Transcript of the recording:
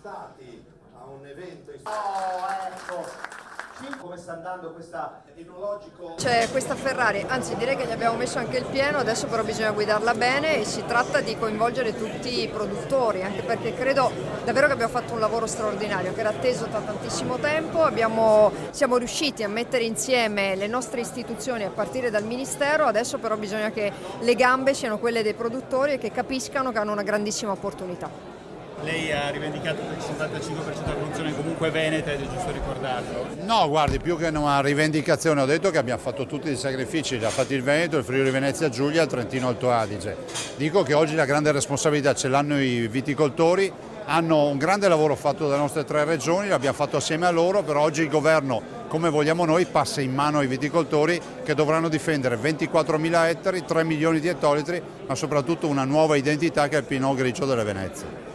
stati a un evento. Oh, ecco. Come sta andando questa enologico? C'è questa Ferrari, anzi direi che gli abbiamo messo anche il pieno, adesso però bisogna guidarla bene e si tratta di coinvolgere tutti i produttori, anche perché credo davvero che abbiamo fatto un lavoro straordinario che era atteso da tantissimo tempo. Siamo riusciti a mettere insieme le nostre istituzioni a partire dal Ministero, adesso però bisogna che le gambe siano quelle dei produttori e che capiscano che hanno una grandissima opportunità. Lei ha rivendicato che il 75% della produzione è comunque veneta ed è giusto ricordarlo? No, guardi, più che una rivendicazione ho detto che abbiamo fatto tutti i sacrifici, li ha fatti il Veneto, il Friuli Venezia Giulia, il Trentino Alto Adige. Dico che oggi la grande responsabilità ce l'hanno i viticoltori, hanno un grande lavoro fatto dalle nostre 3 regioni, l'abbiamo fatto assieme a loro, però oggi il governo, come vogliamo noi, passa in mano ai viticoltori che dovranno difendere 24.000 ettari, 3 milioni di ettolitri, ma soprattutto una nuova identità che è il Pinot Grigio delle Venezie.